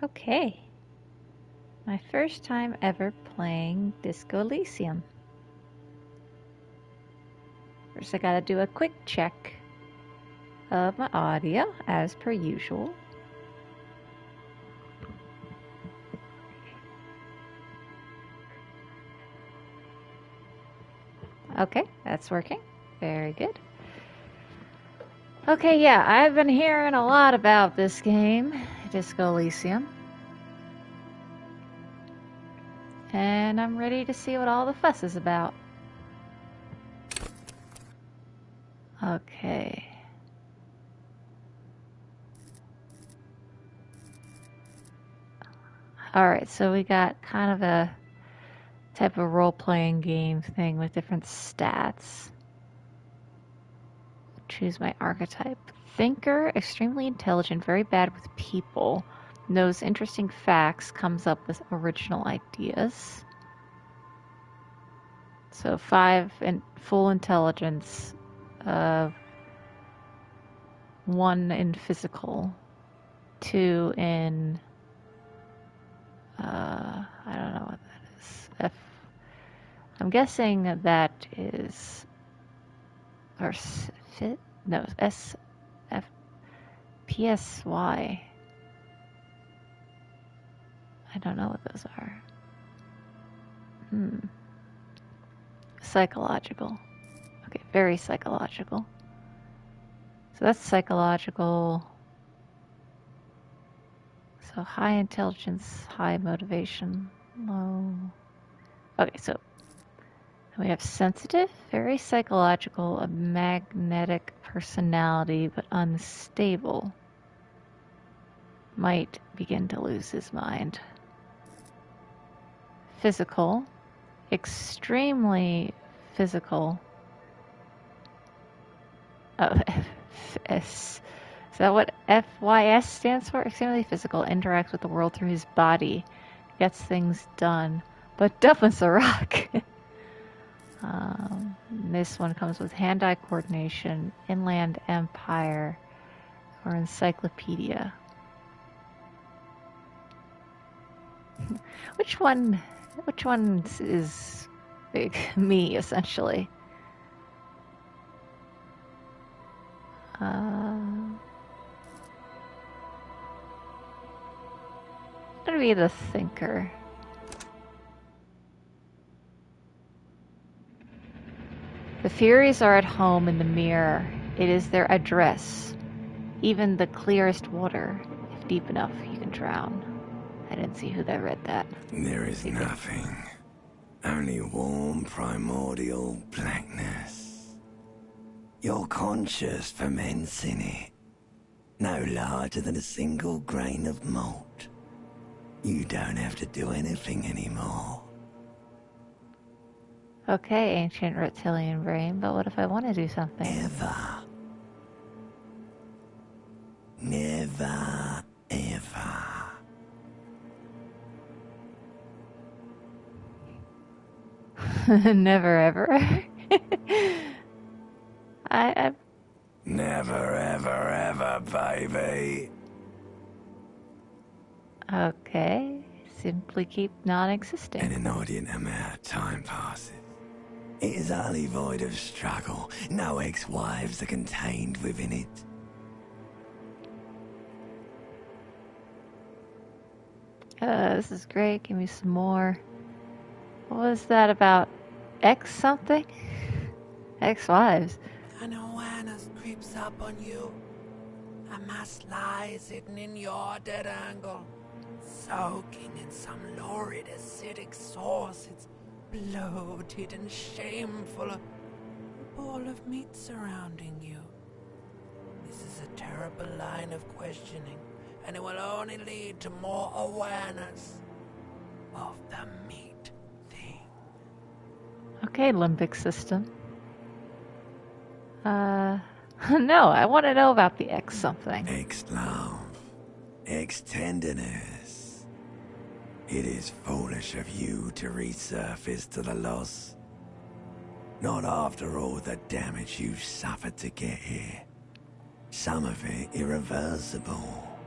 Okay. My first time ever playing Disco Elysium. First I gotta do a quick check of my audio, as per usual. Okay, that's working. Very good. Okay, yeah, I've been hearing a lot about this game, Disco Elysium. And I'm ready to see what all the fuss is about. Okay. Alright, so we got kind of a type of role-playing game thing with different stats. Choose my archetype. Thinker, extremely intelligent, very bad with people, knows interesting facts, comes up with original ideas. So 5 in full intelligence, 1 in physical, 2 in I don't know what that is. I'm guessing that is or fit no S F P S Y. I don't know what those are. Psychological. Okay, very psychological. So that's psychological. So high intelligence, high motivation, low. Okay, so we have sensitive, very psychological, a magnetic personality, but unstable. Might begin to lose his mind. Physical, extremely physical. Oh, FS. Is that what FYS stands for? Extremely physical, interacts with the world through his body, gets things done, but dumb as a rock. This one comes with hand-eye coordination, inland empire, or encyclopedia. Which one is me, essentially? I'm gonna be the thinker. The Furies are at home in the mirror. It is their address. Even the clearest water, if deep enough, you can drown. I didn't see who that read that. There is nothing. Only warm, primordial blackness. Your conscious ferments in it. No larger than a single grain of malt. You don't have to do anything anymore. Okay, ancient reptilian brain, but what if I want to do something? Never, ever. Never ever. I Never, ever, ever, baby. Okay. Simply keep non-existing. An inordinate amount of time passes. It is utterly void of struggle. No ex-wives are contained within it. This is great. Give me some more. What was that about? Ex something? Ex-wives. An awareness creeps up on you. A mass lies hidden in your dead angle, soaking in some lurid acidic source. It's bloated and shameful. A ball of meat surrounding you. This is a terrible line of questioning, and it will only lead to more awareness of the meat thing. Okay, limbic system. No, I want to know about the X something. Ex-love. Ex-tenderness. It is foolish of you to resurface to the loss. Not after all the damage you've suffered to get here. Some of it irreversible.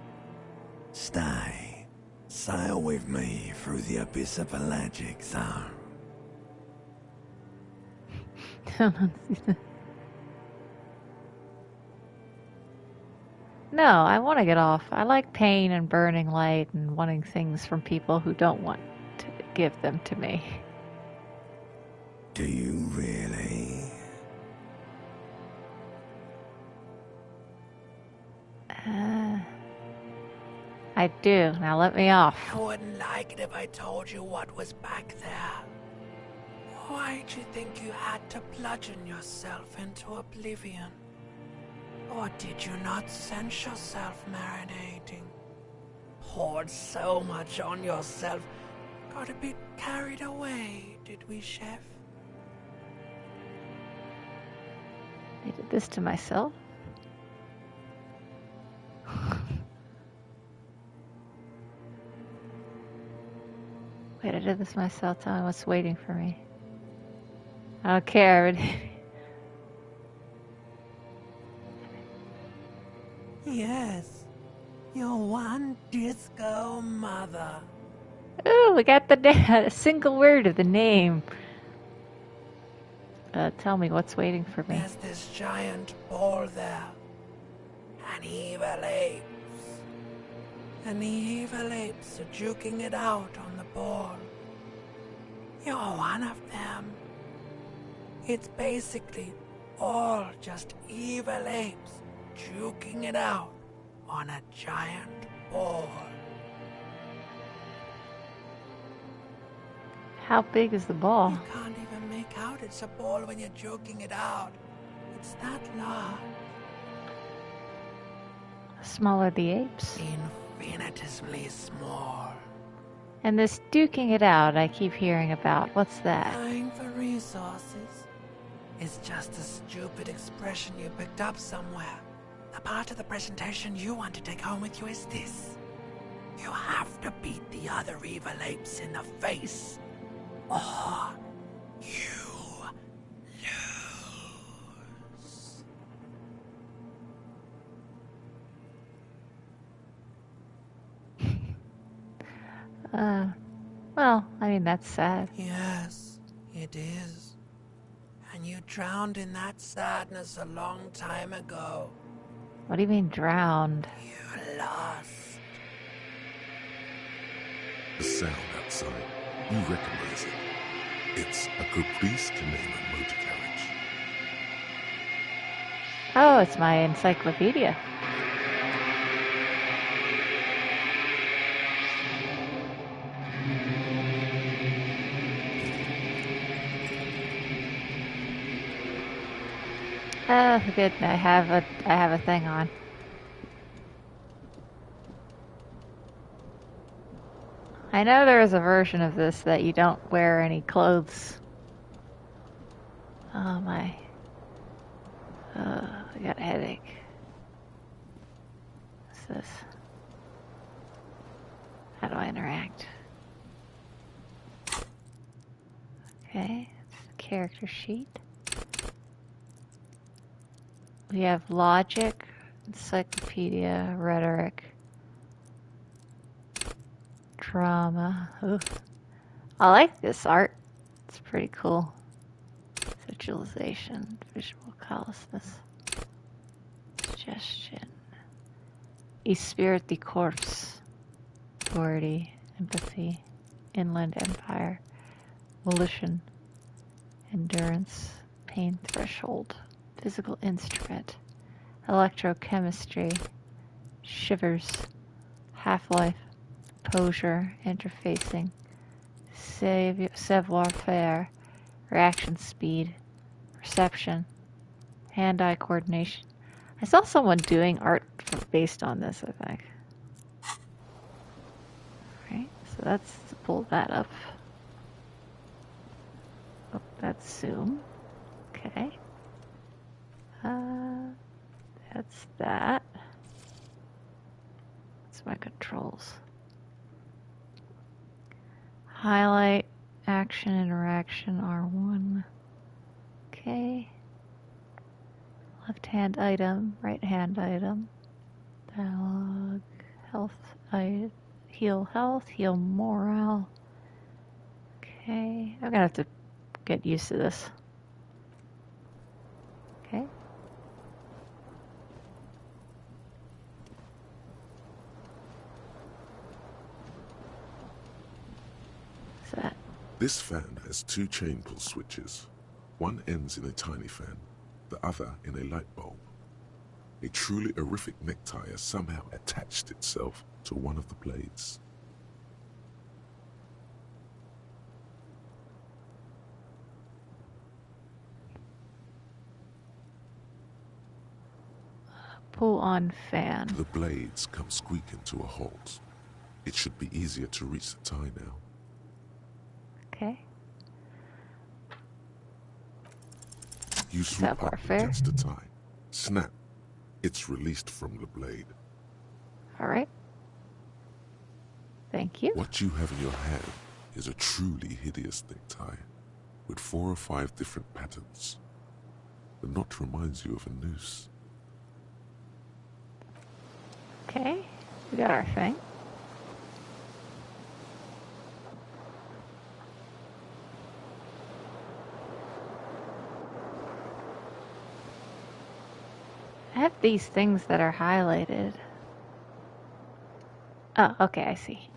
Stay, Sail with me through the abyss of pelagic zone. No, I want to get off. I like pain and burning light and wanting things from people who don't want to give them to me. Do you really? I do. Now let me off. I wouldn't like it if I told you what was back there. Why'd you think you had to bludgeon yourself into oblivion? Or did you not sense yourself marinating? Poured so much on yourself, got a bit carried away, did we, Chef? I did this to myself. Wait, I did this myself. Tell me what's waiting for me. I don't care. Yes, your one disco mother. Ooh, we got a single word of the name. Tell me what's waiting for me. There's this giant ball there. And evil apes. And the evil apes are juking it out on the ball. You're one of them. It's basically all just evil apes juking it out on a giant ball. How big is the ball? You can't even make out it's a ball when you're joking it out. It's that large. Smaller the apes. Infinitesimally small. And this duking it out I keep hearing about. What's that? Dying for resources. It's just a stupid expression you picked up somewhere. The part of the presentation you want to take home with you is this. You have to beat the other evil apes in the face. Or you lose. Well, I mean, that's sad. Yes, it is. And you drowned in that sadness a long time ago. What do you mean drowned? You lost. The sound outside, you recognize it. It's a Caprice Canela motor carriage. Oh, it's my encyclopedia. Oh, good. I have a thing on. I know there is a version of this that you don't wear any clothes. Oh my. I got a headache. What's this? How do I interact? Okay, it's the character sheet. We have logic, encyclopedia, rhetoric, drama. Ooh. I like this art. It's pretty cool. Visualization, visual callousness, suggestion, esprit de corps, authority, empathy, inland empire, volition, endurance, pain threshold, physical instrument, electrochemistry, shivers, half-life, posure, interfacing, savoir-faire, reaction speed, perception, hand-eye coordination. I saw someone doing art based on this, I think. Alright, so let's pull that up. Oh, that's zoom. Okay. That's that. That's my controls. Highlight, action, interaction, R1. Okay. Left hand item, right hand item. Dialogue, health, heal health, heal morale. Okay, I'm gonna have to get used to this. Okay. What's that? This fan has 2 chain pull switches. One ends in a tiny fan, the other in a light bulb. A truly horrific necktie has somehow attached itself to one of the blades. Pull on fan. The blades come squeaking to a halt. It should be easier to reach the tie now. Okay. You swoop up warfare? and catch the tie. Snap. It's released from the blade. Alright. Thank you. What you have in your hand is a truly hideous necktie with 4 or 5 different patterns. The knot reminds you of a noose. Okay. We got our thing. I have these things that are highlighted. Oh, okay, I see.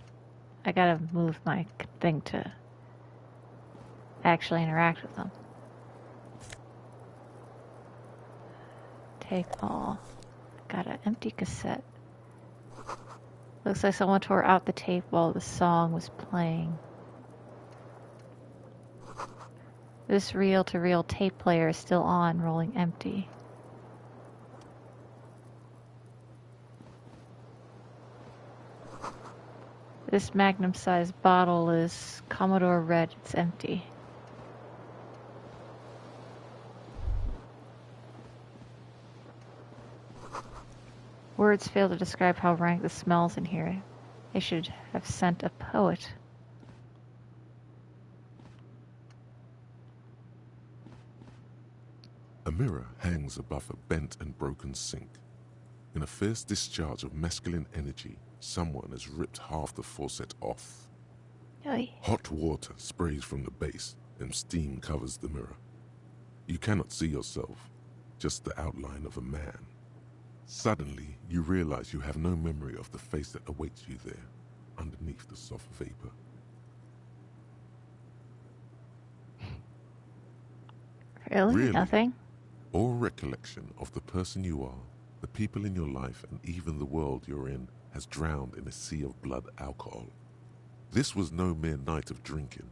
I gotta move my thing to actually interact with them. Take all. Got an empty cassette. Looks like someone tore out the tape while the song was playing. This reel-to-reel tape player is still on, rolling empty. This magnum-sized bottle is Commodore Red. It's empty. Words fail to describe how rank the smells in here. They should have sent a poet. A mirror hangs above a bent and broken sink. In a fierce discharge of masculine energy, someone has ripped half the faucet off. Oy. Hot water sprays from the base and steam covers the mirror. You cannot see yourself, just the outline of a man. Suddenly, you realize you have no memory of the face that awaits you there, underneath the soft vapor. Really? Nothing? All recollection of the person you are, the people in your life, and even the world you're in has drowned in a sea of blood alcohol. This was no mere night of drinking.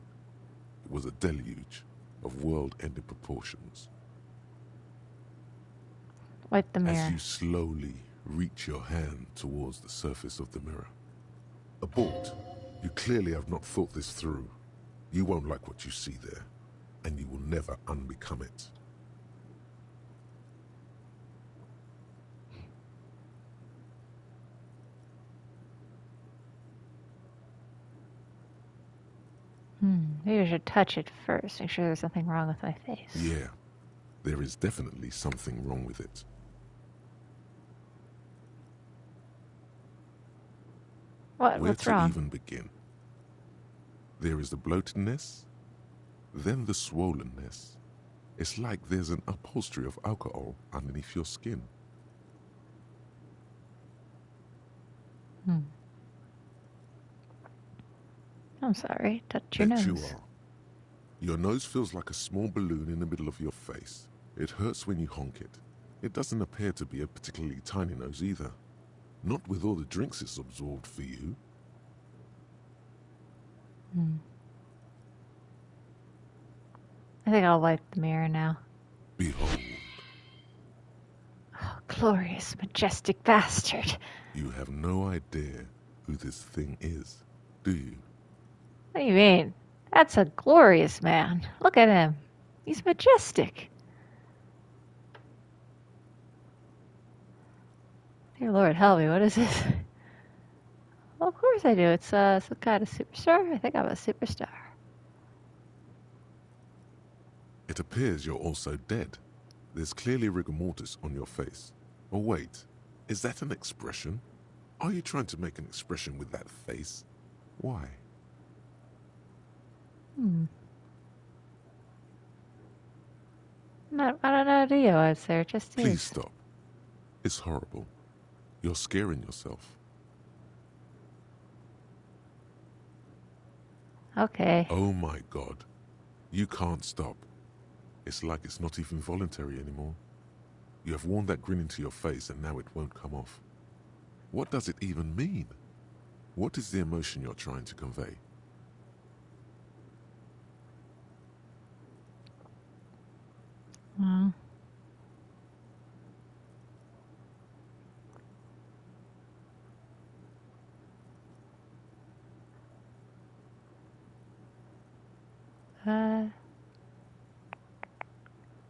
It was a deluge of world-ending proportions. Wipe the mirror. As you slowly reach your hand towards the surface of the mirror. Abort. You clearly have not thought this through. You won't like what you see there, and you will never unbecome it. Maybe I should touch it first. Make sure there's nothing wrong with my face. Yeah, there is definitely something wrong with it. What? Where What's to wrong? even begin? There is the bloatedness, then the swollenness. It's like there's an upholstery of alcohol underneath your skin. I'm sorry. Touch your Bet nose. you are. Your nose feels like a small balloon in the middle of your face. It hurts when you honk it. It doesn't appear to be a particularly tiny nose either. Not with all the drinks it's absorbed for you. I think I'll wipe the mirror now. Behold, Oh, glorious, majestic bastard. you have no idea who this thing is, do you? What do you mean? That's a glorious man. Look at him. He's majestic. Dear Lord, help me. What is this? Well, of course I do. It's some kind of superstar. I think I'm a superstar. It appears you're also dead. There's clearly rigor mortis on your face. Oh wait, is that an expression? Are you trying to make an expression with that face? Why? I don't know, do you? I'd say it just Please is. stop. It's horrible. You're scaring yourself. Okay. Oh my God. You can't stop. It's like it's not even voluntary anymore. You have worn that grin into your face and now it won't come off. What does it even mean? What is the emotion you're trying to convey? Mm.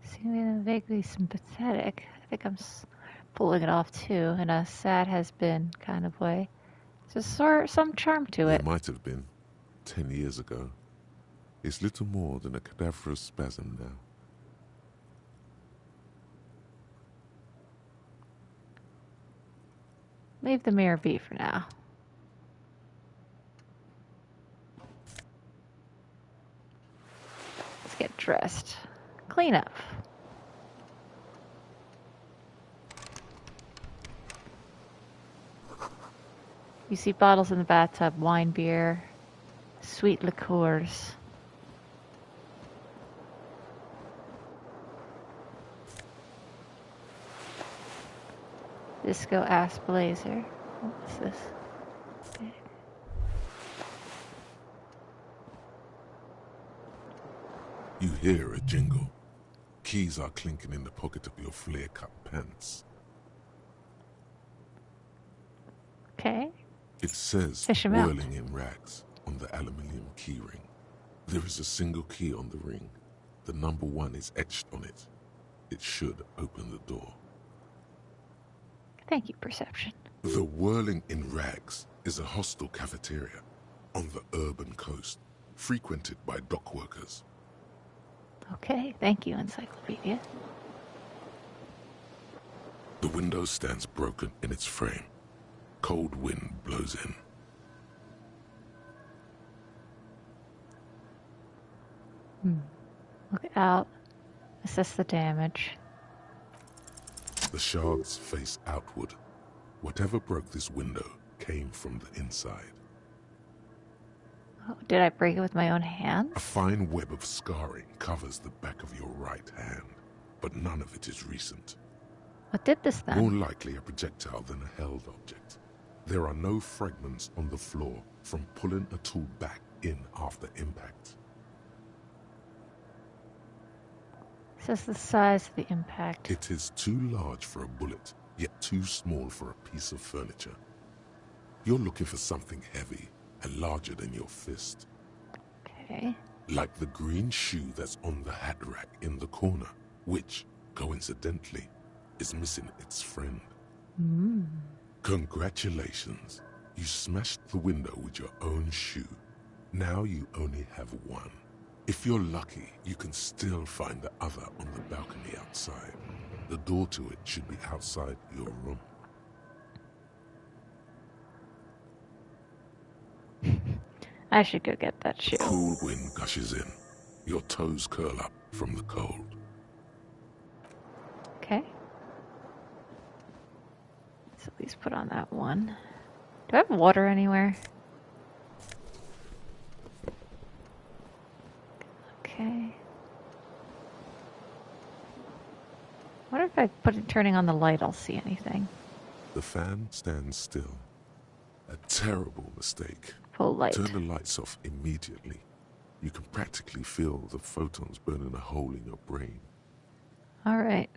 Seeming vaguely sympathetic. I think I'm pulling it off too, in a sad has been kind of way. There's some charm to There it. might have been 10 years ago. It's little more than a cadaverous spasm now. Leave the mirror be for now. Let's get dressed. Clean up. You see bottles in the bathtub, wine, beer, sweet liqueurs. Disco ass blazer. What's this? You hear a jingle. Keys are clinking in the pocket of your flare-cut pants. Okay. It says Fish 'em out. whirling in rags on the aluminium keyring. There is a single key on the ring. The number 1 is etched on it. It should open the door. Thank you, perception. The Whirling in Rags is a hostel cafeteria on the urban coast, frequented by dock workers. Okay, thank you, encyclopedia. The window stands broken in its frame. Cold wind blows in. Look out. Assess the damage. The shards face outward. Whatever broke this window came from the inside. Oh, did I break it with my own hands? A fine web of scarring covers the back of your right hand, but none of it is recent. What did this then? More likely a projectile than a held object. There are no fragments on the floor from pulling a tool back in after impact. It says the size of the impact. It is too large for a bullet, yet too small for a piece of furniture. You're looking for something heavy and larger than your fist. Okay. Like the green shoe that's on the hat rack in the corner, which, coincidentally, is missing its friend. Congratulations. You smashed the window with your own shoe. Now you only have one. If you're lucky, you can still find the other on the balcony outside. The door to it should be outside your room. I should go get that shoe. Cool wind gushes in. Your toes curl up from the cold. Okay. So at least put on that one. Do I have water anywhere? Okay. What if I turning on the light, I'll see anything? The fan stands still. A terrible mistake. Full light. Turn the lights off immediately. You can practically feel the photons burning a hole in your brain. All right.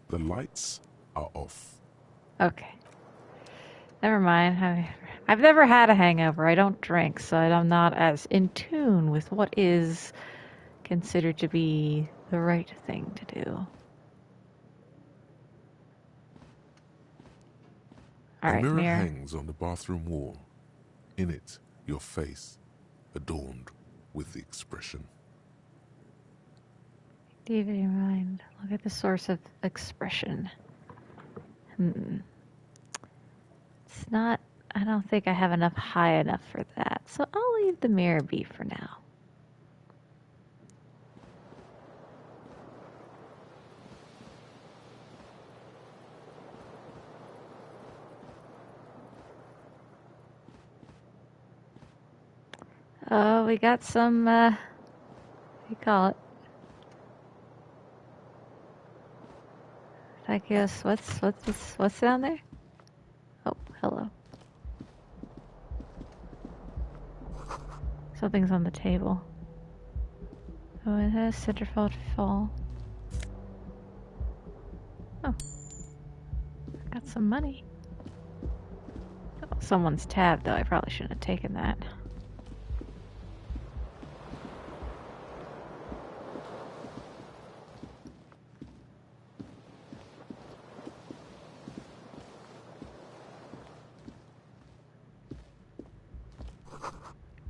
The lights are off. Okay. Never mind. I've never had a hangover. I don't drink, so I'm not as in tune with what is considered to be the right thing to do. All A right, mirror mirror. hangs on the bathroom wall. In it, your face, adorned with the expression. Leave it in mind. Look at the source of expression. Let's It's not, I don't think I have enough high enough for that, so I'll leave the mirror be for now. Oh, we got some, what do you call it? I guess, what's down there? Oh, hello. Something's on the table. Oh, it has centerfold fall. Oh, got some money. Oh, someone's tab, though. I probably shouldn't have taken that.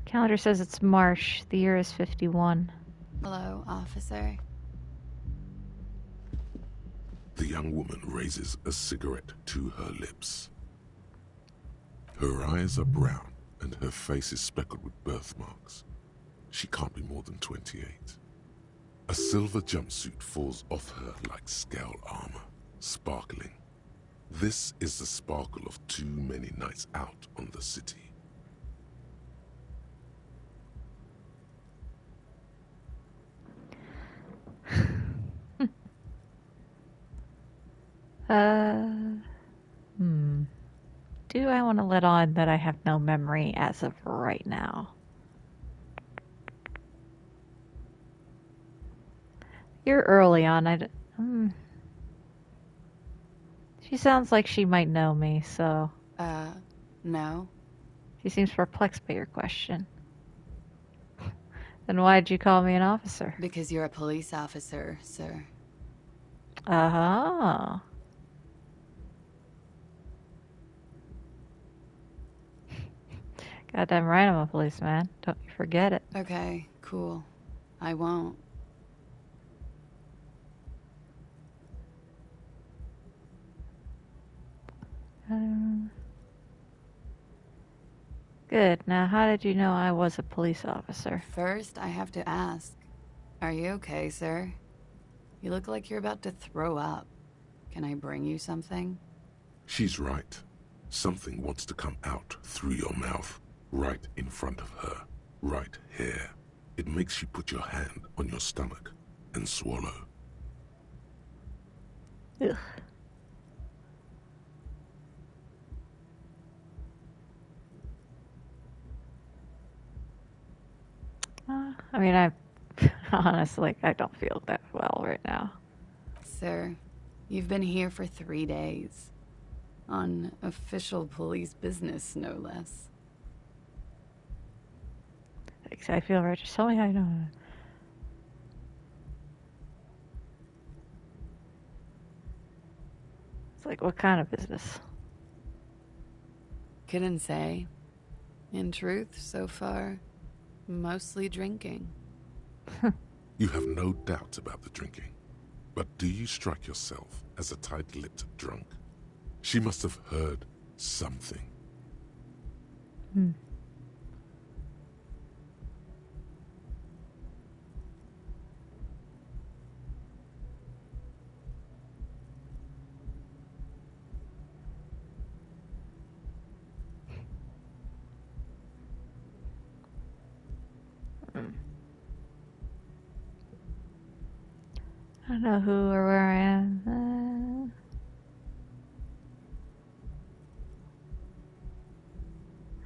Calendar says it's March. The year is 51. Hello, officer. The young woman raises a cigarette to her lips. Her eyes are brown and her face is speckled with birthmarks. She can't be more than 28. A silver jumpsuit falls off her like scale armor, sparkling. This is the sparkle of too many nights out on the city. Do I want to let on that I have no memory as of right now? You're early on. She sounds like she might know me, so... No. She seems perplexed by your question. Then why'd you call me an officer? Because you're a police officer, sir. Oh. Goddamn right I'm a policeman. Don't you forget it. Okay, cool. I won't. Good. Now, how did you know I was a police officer? First, I have to ask. Are you okay, sir? You look like you're about to throw up. Can I bring you something? She's right. Something wants to come out through your mouth, right in front of her, right here. It makes you put your hand on your stomach and swallow. Ugh. I mean, honestly, I don't feel that well right now. Sir, you've been here for 3 days. On official police business, no less. Thanks, I feel right. Just tell me how you know. It's like, what kind of business? Couldn't say. In truth, so far, mostly drinking. You have no doubt about the drinking. But do you strike yourself as a tight-lipped drunk? She must have heard something. I don't know who or where I am.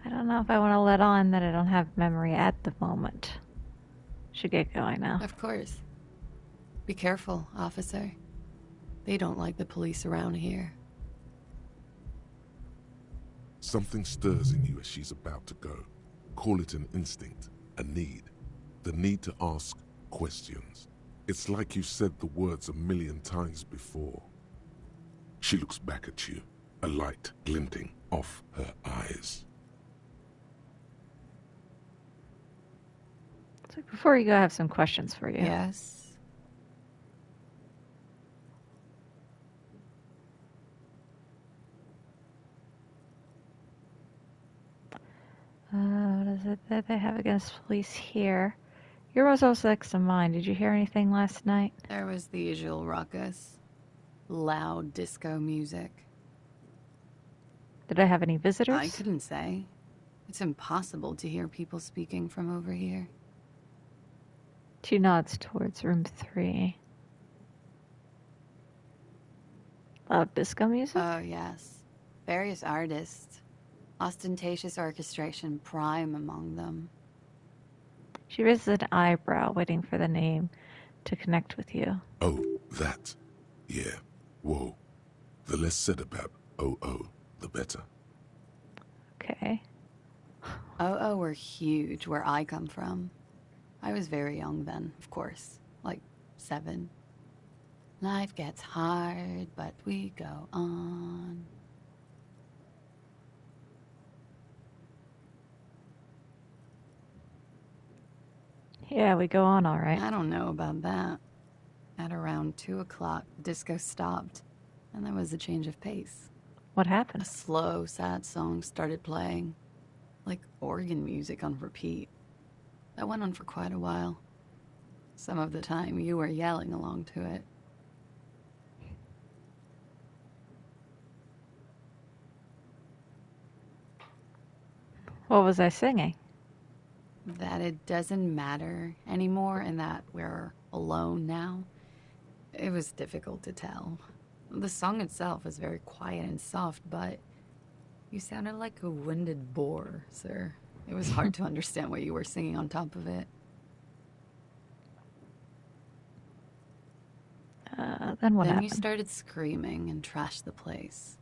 I don't know if I want to let on that I don't have memory at the moment. Should get going now. Of course. Be careful, officer. They don't like the police around here. Something stirs in you as she's about to go. Call it an instinct, a need. The need to ask questions. It's like you said the words 1,000,000 times before. She looks back at you, a light glinting off her eyes. So before you go, I have some questions for you. Yes? is it that they have against police here? Your was also next to mine. Did you hear anything last night? There was the usual ruckus. Loud disco music. Did I have any visitors? I couldn't say. It's impossible to hear people speaking from over here. She nods towards room 3. Loud disco music? Oh, yes. Various artists. Ostentatious orchestration prime among them. She raises an eyebrow, waiting for the name to connect with you. Oh, that. Yeah. Whoa. The less said about OO, the better. Okay. Oh, were huge where I come from. I was very young then, of course. Like 7. Life gets hard, but we go on. Yeah, we go on all right. I don't know about that. At around 2 o'clock, the disco stopped, and there was a change of pace. What A happened? slow, sad song started playing, like organ music on repeat. That went on for quite a while. Some of the time, you were yelling along to it. What was I singing? That it doesn't matter anymore and that we're alone now. It was difficult to tell. The song itself was very quiet and soft, but you sounded like a winded boar, sir. It was hard to understand what you were singing on top of it. Then what Then happened? you started screaming and trashed the place.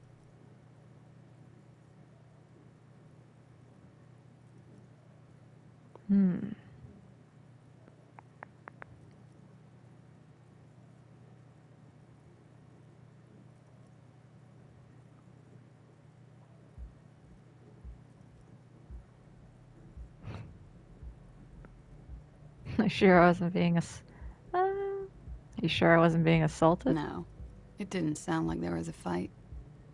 Sure I wasn't being you sure I wasn't being assaulted? No, it didn't sound like there was a fight.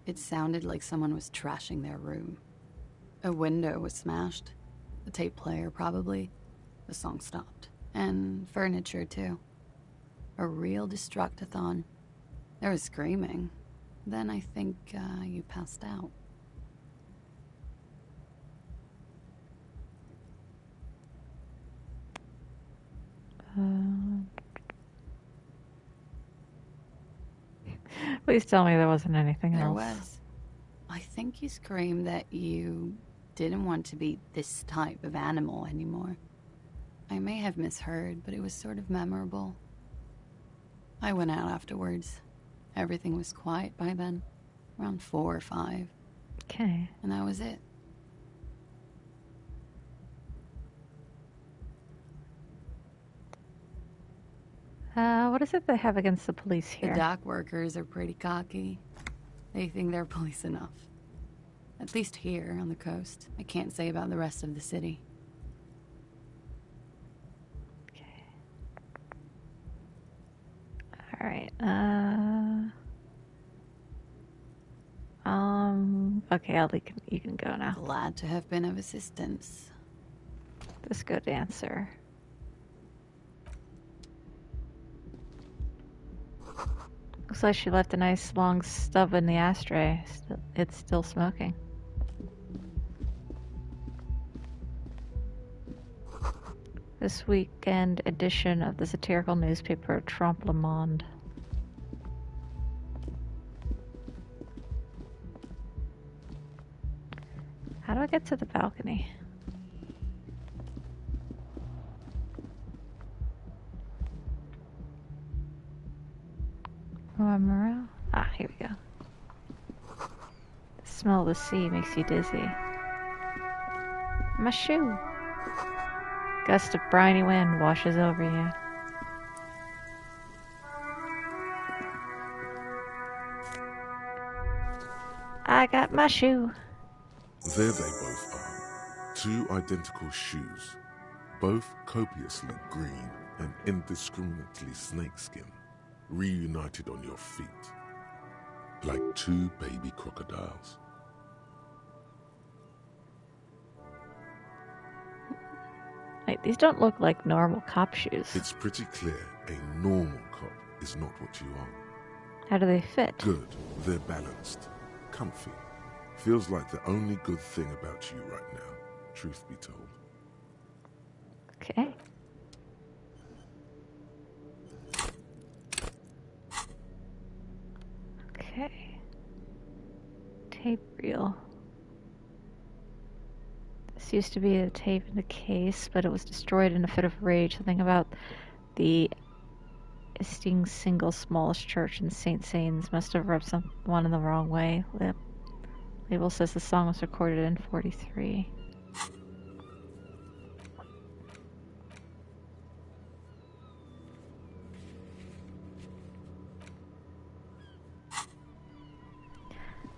It sounded like someone was trashing their room. A window was smashed. The tape player, probably. The song stopped. And furniture, too. A real destructathon. There was screaming. Then I think you passed out. Please tell me there wasn't anything There else. was. I think you screamed that you didn't want to be this type of animal anymore. I may have misheard, but it was sort of memorable. I went out afterwards. Everything was quiet by then, around 4 or 5, Okay. and that was it. What is it they have against the police The here? dock workers are pretty cocky. They think they're police enough. At least here on the coast. I can't say about the rest of the city. All right. Okay, Ellie, you can go now. Glad to have been of assistance. Disco dancer. Looks like she left a nice long stub in the ashtray. It's still smoking. This weekend edition of the satirical newspaper Trompe le Monde. How do I get to the balcony? Oh, I'm around. Ah, here we go. The smell of the sea makes you dizzy. My shoe. Gust of briny wind washes over you. I got my shoe. There they both are. 2 identical shoes, both copiously green and indiscriminately snakeskin, reunited on your feet, like 2 baby crocodiles. Like, these don't look like normal cop shoes. It's pretty clear a normal cop is not what you are. How do they fit? Good. They're balanced. Comfy. Feels like the only good thing about you right now, truth be told. Okay. Okay. Tape reel. This used to be a tape in a case, but it was destroyed in a fit of rage. Something about the Elysium single smallest church in St. Sains must have rubbed someone in the wrong way. Label says the song was recorded in 43.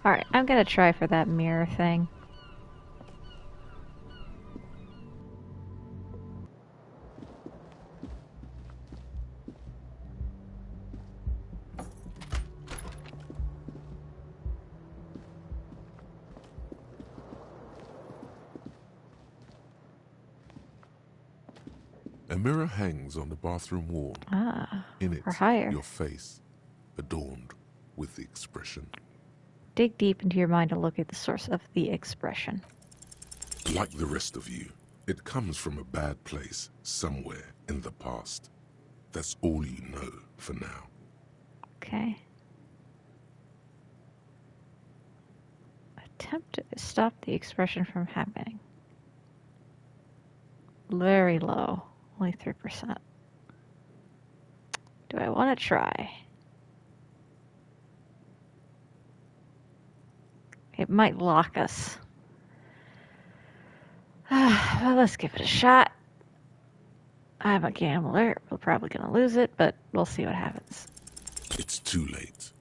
Alright, I'm gonna try for that mirror thing. A mirror hangs on the bathroom wall. Ah, In it, or higher. your face, adorned with the expression. Dig deep into your mind to locate the source of the expression. Like the rest of you, it comes from a bad place somewhere in the past. That's all you know for now. Okay. Attempt to stop the expression from happening. Very low. Only 3%. Do I want to try? It might lock us. Well, let's give it a shot. I'm a gambler. We're probably going to lose it, but we'll see what happens. It's too late.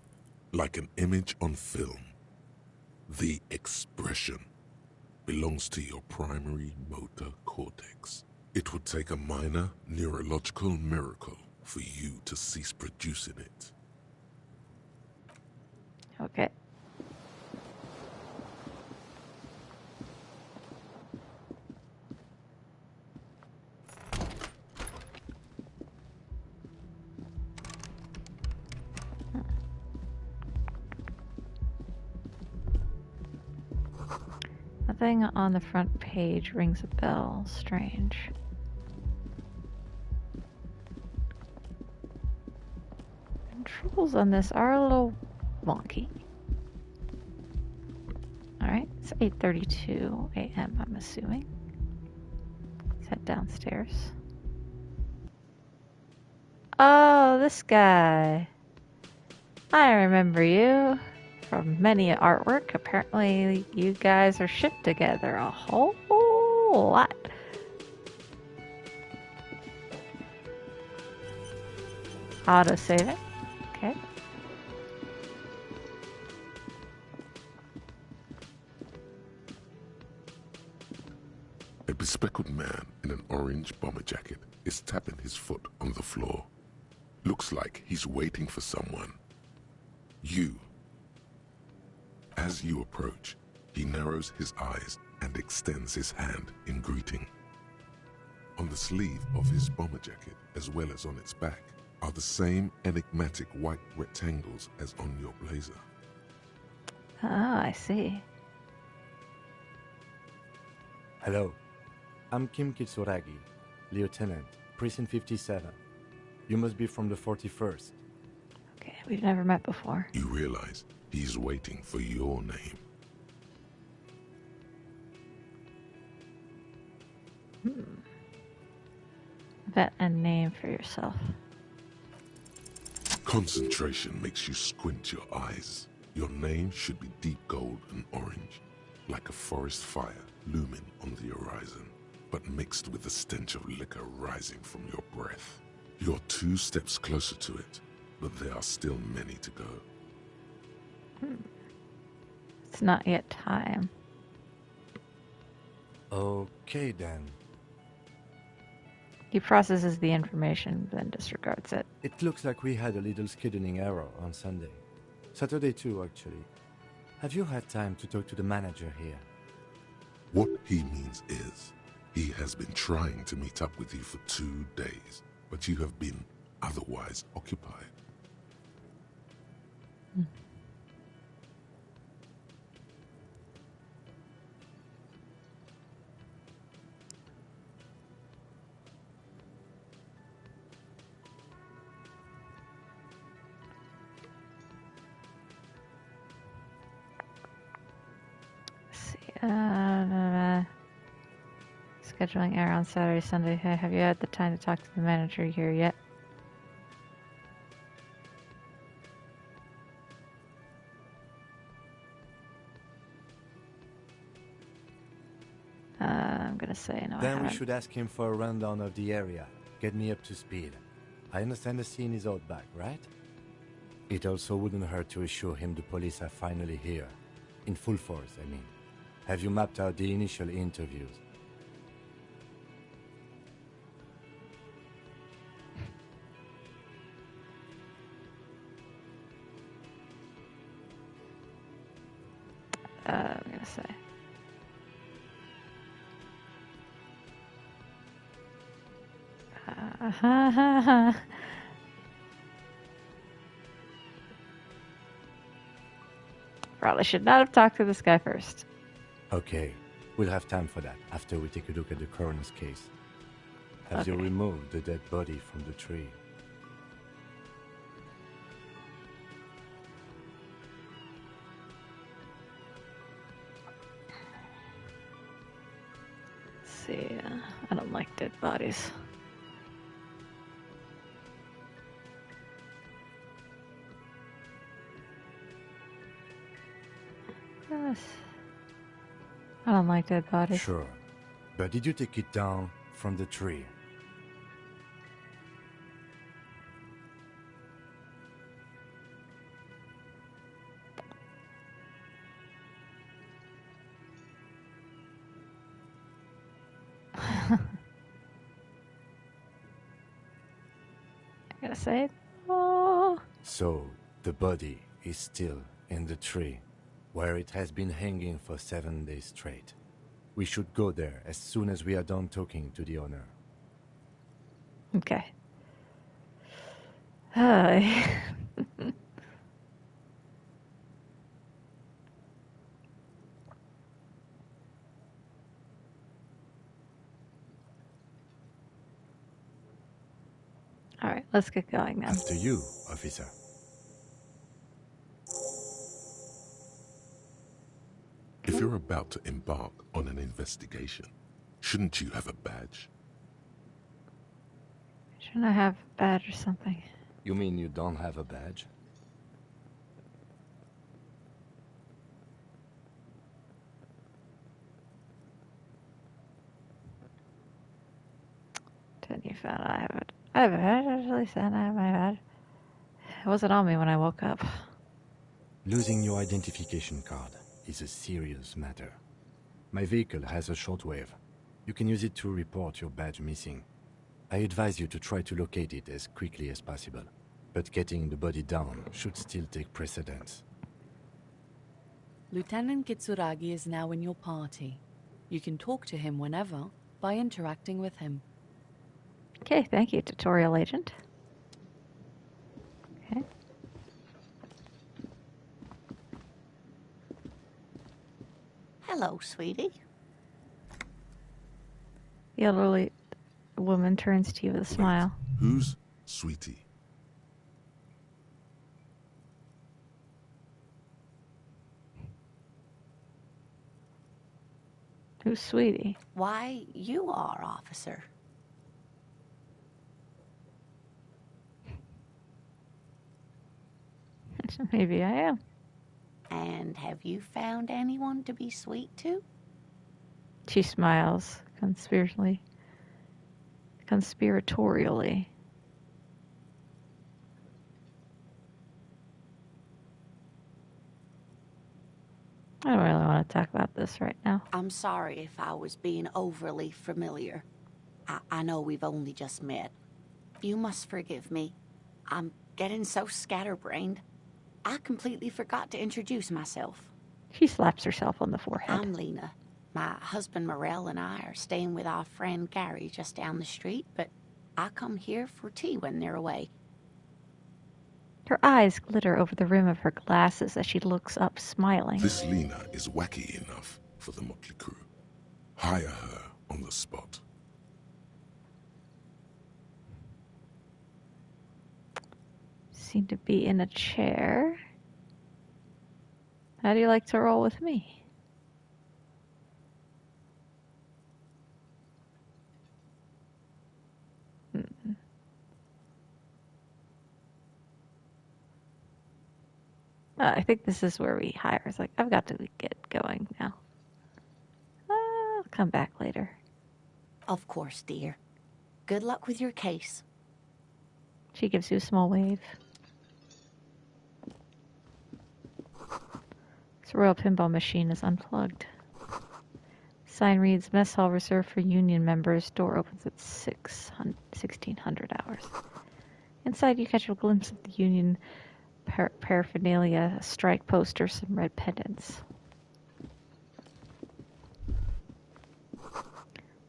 Like an image on film. The expression belongs to your primary motor cortex. It would take a minor neurological miracle for you to cease producing it. Okay. Nothing on the front page rings a bell. Strange. Controls on this are a little wonky. Alright, it's 8:32 a.m. I'm assuming. Let's head downstairs. Oh, this guy. I remember you from many artwork. Apparently you guys are shipped together a whole lot. Auto save it. Okay. A bespectacled man in an orange bomber jacket is tapping his foot on the floor. Looks like he's waiting for someone. You. As you approach, he narrows his eyes and extends his hand in greeting. On the sleeve of his bomber jacket, as well as on its back, are the same enigmatic white rectangles as on your blazer. Oh, I see. Hello, I'm Kim Kitsuragi, Lieutenant, Precinct 57. You must be from the 41st. Okay, we've never met before. You realize he's waiting for your name. Vet a name for yourself. Concentration makes you squint your eyes. Your name should be deep gold and orange, like a forest fire looming on the horizon, but mixed with the stench of liquor rising from your breath. You're 2 steps closer to it, but there are still many to go. It's not yet time. Okay then. He processes the information, then disregards it. It looks like we had a little scheduling error on Sunday. Saturday too, actually. Have you had time to talk to the manager here? What he means is, He has been trying to meet up with you for 2 days, but you have been otherwise occupied. Scheduling air on Saturday, Sunday. Hey, have you had the time to talk to the manager here yet? I'm gonna say no. Then we should ask him for a rundown of the area. Get me up to speed. I understand the scene is out back, right? It also wouldn't hurt to assure him the police are finally here. In full force, I mean. Have you mapped out the initial interviews? I'm gonna say. Probably should not have talked to this guy first. Okay, we'll have time for that after we take a look at the coroner's case. Have you removed the dead body from the tree? See, I don't like dead bodies. Yes. I don't like dead bodies. Sure. But did you take it down from the tree? I gotta say it. Oh. So, the body is still in the tree, where it has been hanging for 7 days straight. We should go there as soon as we are done talking to the owner. Okay. All right, let's get going now. After you, officer. If you're about to embark on an investigation, shouldn't you have a badge? Shouldn't I have a badge or something? You mean you don't have a badge? Didn't you found I have it? I have a badge. At least I have my badge. It wasn't on me when I woke up. Losing your identification card is a serious matter. My vehicle has a shortwave. You can use it to report your badge missing. I advise you to try to locate it as quickly as possible, but getting the body down should still take precedence. Lieutenant Kitsuragi is now in your party. You can talk to him whenever by interacting with him. Okay, thank you, tutorial agent. Okay. Hello, sweetie. The elderly woman turns to you with a smile. Who's Sweetie? Who's Sweetie? Why, you are, officer. Maybe I am. And have you found anyone to be sweet to? She smiles conspiratorially. I don't really want to talk about this right now. I'm sorry if I was being overly familiar. I know we've only just met. You must forgive me. I'm getting so scatterbrained. I completely forgot to introduce myself. She slaps herself on the forehead. I'm Lena. My husband Morel and I are staying with our friend Gary just down the street, but I come here for tea when they're away. Her eyes glitter over the rim of her glasses as she looks up, smiling. This Lena is wacky enough for the motley crew. Hire her on the spot. Seem to be in a chair. How do you like to roll with me? I think this is where we hire. It's like, I've got to get going now. I'll come back later. Of course, dear. Good luck with your case. She gives you a small wave. This Royal Pinball machine is unplugged. Sign reads, Mess Hall reserved for Union members. Door opens at 1600 hours. Inside, you catch a glimpse of the Union paraphernalia, a strike poster, some red pendants.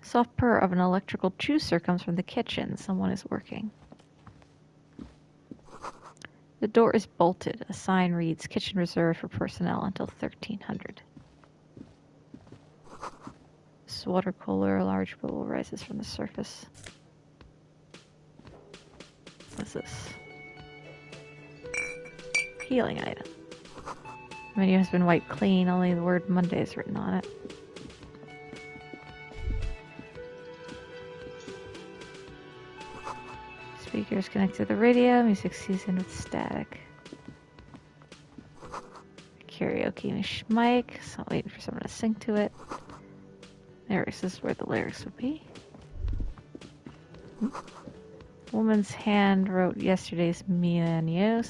Soft purr of an electrical juicer comes from the kitchen. Someone is working. The door is bolted. A sign reads, Kitchen reserved for personnel until 1300. This water cooler, a large bowl rises from the surface. What's this? Healing item. The menu has been wiped clean, only the word Monday is written on it. Speakers connect to the radio, music seasoned with static. Karaoke mic, so I'm waiting for someone to sing to it. This is where the lyrics would be. Woman's hand wrote yesterday's menu.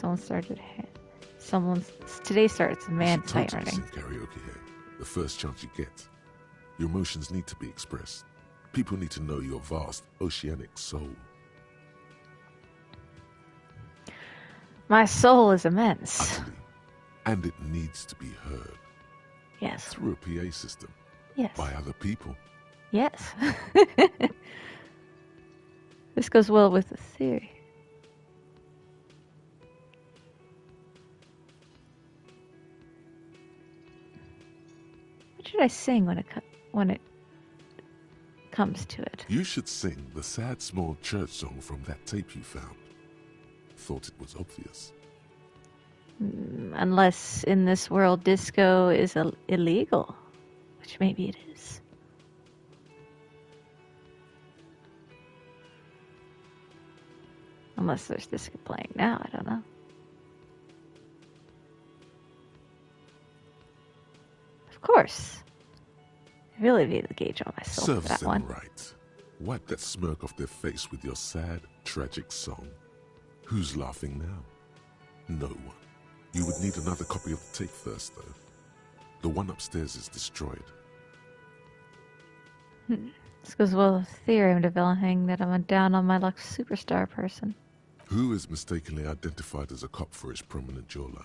Today starts a man's totally handwriting. sing karaoke here. The first chance you get. Your emotions need to be expressed. People need to know your vast oceanic soul. My soul is immense. Utterly. And it needs to be heard. Yes. Through a PA system. Yes. By other people. Yes. This goes well with the theory. What should I sing when it comes to it? You should sing the sad small church song from that tape you found. Thought it was obvious. Unless in this world disco is illegal, which maybe it is. Unless there's disco playing now, I don't know. Of course. I really need to gauge on myself Serves for that them one. right. Wipe that smirk off their face with your sad, tragic song. Who's laughing now? No one. You would need another copy of the tape first, though. The one upstairs is destroyed. This goes well with the theory I'm developing that I'm a down on my luck superstar person. Who is mistakenly identified as a cop for his prominent jawline?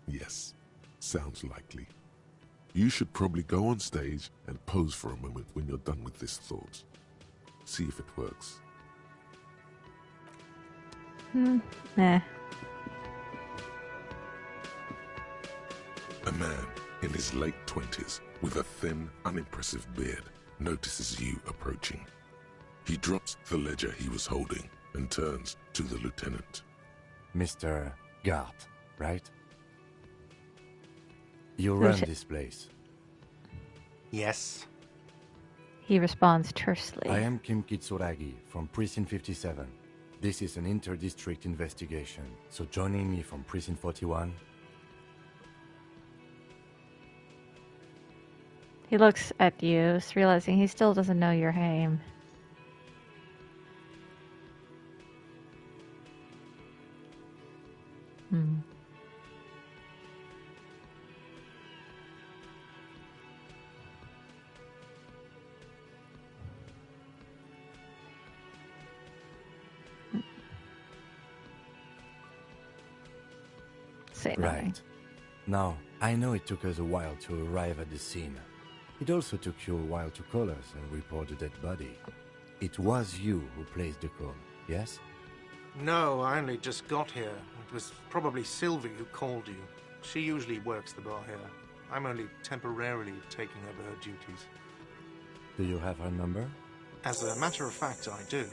Yes, sounds likely. You should probably go on stage and pose for a moment when you're done with this thought. See if it works. Nah. A man in his late 20s with a thin, unimpressive beard notices you approaching. He drops the ledger he was holding and turns to the lieutenant. Mr. Gart, right? You run this place. Yes. He responds tersely. I am Kim Kitsuragi from Precinct 57. This is an inter-district investigation, so joining me from Precinct 41... He looks at you, realizing he still doesn't know your name. Say nothing. Right. Now, I know it took us a while to arrive at the scene. It also took you a while to call us and report the dead body. It was you who placed the call, yes? No, I only just got here. It was probably Sylvie who called you. She usually works the bar here. I'm only temporarily taking over her duties. Do you have her number? As a matter of fact, I do.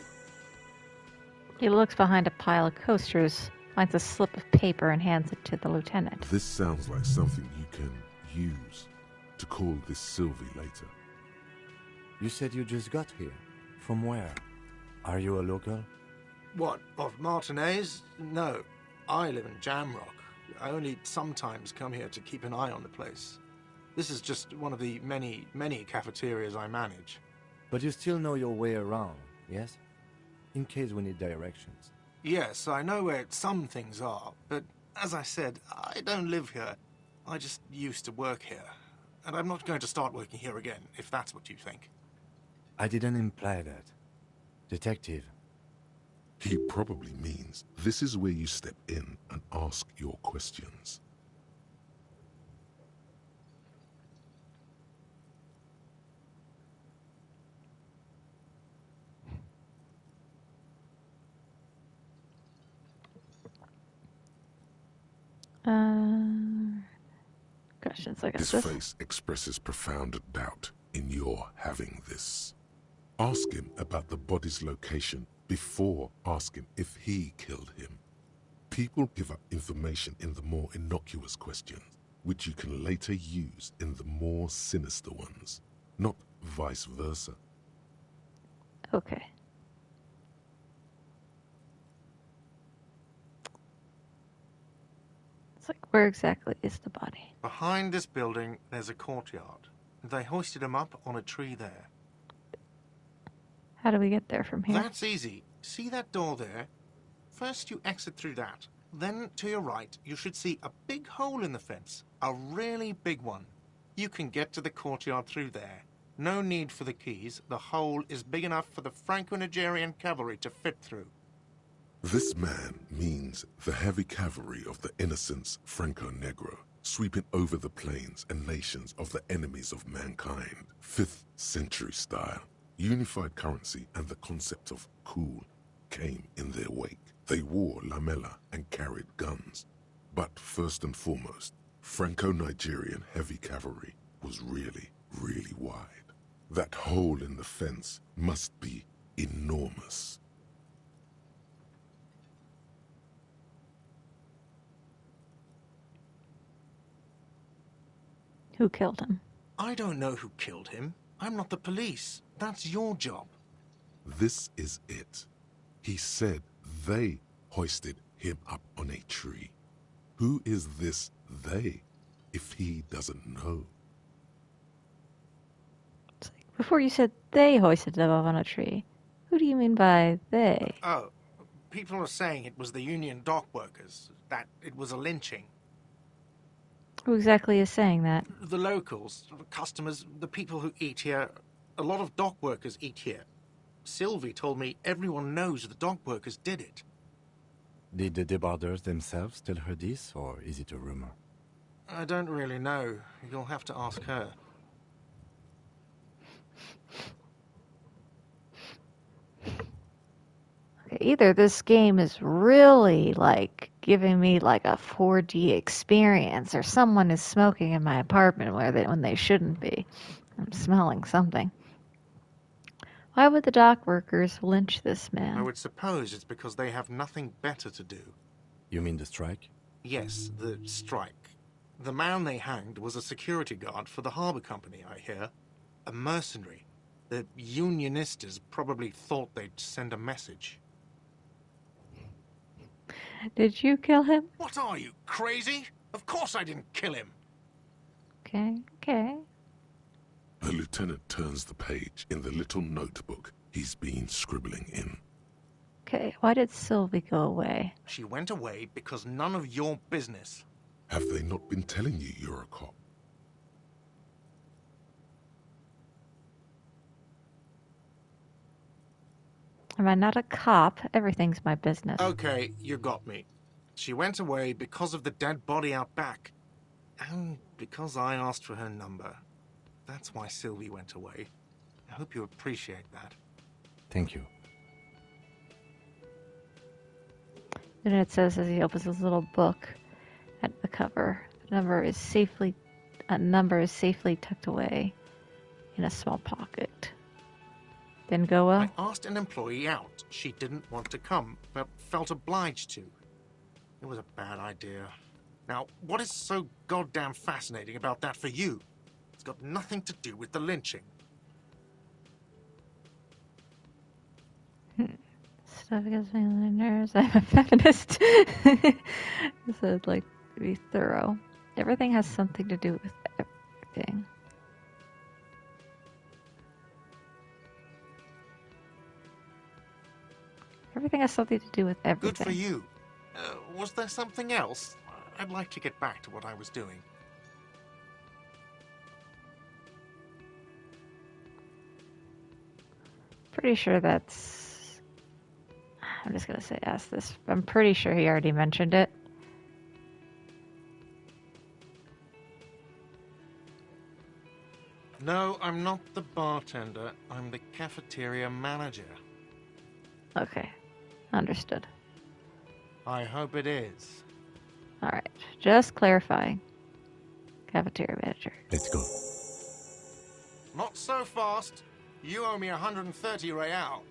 He looks behind a pile of coasters, finds a slip of paper, and hands it to the lieutenant. This sounds like something you can use to call this Sylvie later. You said you just got here. From where? Are you a local? What, of Martinez? No, I live in Jamrock. I only sometimes come here to keep an eye on the place. This is just one of the many, many cafeterias I manage. But you still know your way around, yes? In case we need directions. Yes, I know where some things are, but as I said, I don't live here. I just used to work here. And I'm not going to start working here again, if that's what you think. I didn't imply that. Detective. He probably means this is where you step in and ask your questions. Questions, I guess. His face expresses profound doubt in your having this. Ask him about the body's location before asking if he killed him. People give up information in the more innocuous questions, which you can later use in the more sinister ones, not vice versa. Okay. It's like, where exactly is the body? Behind this building, there's a courtyard. They hoisted him up on a tree there. How do we get there from here? That's easy. See that door there? First you exit through that. Then, to your right, you should see a big hole in the fence. A really big one. You can get to the courtyard through there. No need for the keys. The hole is big enough for the Franco-Nigerian cavalry to fit through. This man means the heavy cavalry of the innocents Franco-Negro, sweeping over the plains and nations of the enemies of mankind. 5th century style. Unified currency and the concept of cool came in their wake. They wore lamella and carried guns. But first and foremost, Franco-Nigerian heavy cavalry was really, really wide. That hole in the fence must be enormous. Who killed him? I don't know who killed him. I'm not the police. That's your job. This is it. He said they hoisted him up on a tree. Who is this they, if he doesn't know? It's like, before you said they hoisted him up on a tree. Who do you mean by they? Oh, people are saying it was the union dock workers, that it was a lynching. Who exactly is saying that? The locals, the customers, the people who eat here. A lot of dock workers eat here. Sylvie told me everyone knows the dock workers did it. Did the debarders themselves tell her this, or is it a rumor? I don't really know. You'll have to ask her. Okay, either this game is really, like, giving me, like, a 4D experience, or someone is smoking in my apartment when they shouldn't be. I'm smelling something. Why would the dock workers lynch this man? I would suppose it's because they have nothing better to do. You mean the strike? Yes, the strike. The man they hanged was a security guard for the harbour company, I hear. A mercenary. The unionistas probably thought they'd send a message. Did you kill him? What are you, crazy? Of course I didn't kill him. Okay. The lieutenant turns the page in the little notebook he's been scribbling in. Okay, why did Sylvie go away? She went away because none of your business. Have they not been telling you you're a cop? Am I not a cop? Everything's my business. Okay, you got me. She went away because of the dead body out back. And because I asked for her number. That's why Sylvie went away. I hope you appreciate that. Thank you. And it says as he opens his little book at the cover, a number is safely tucked away in a small pocket. Didn't go well? I asked an employee out. She didn't want to come, but felt obliged to. It was a bad idea. Now, what is so goddamn fascinating about that for you? It's got nothing to do with the lynching. Stuff against my nerves. I'm a feminist. So I'd like to be thorough. Everything has something to do with everything. Everything has something to do with everything. Good for you. Was there something else? I'd like to get back to what I was doing. Pretty sure that's... I'm just going to say ask this. I'm pretty sure he already mentioned it. No, I'm not the bartender. I'm the cafeteria manager. Okay. Understood. I hope it is. Alright. Just clarifying. Cafeteria manager. Let's go. Not so fast. You owe me 130 real.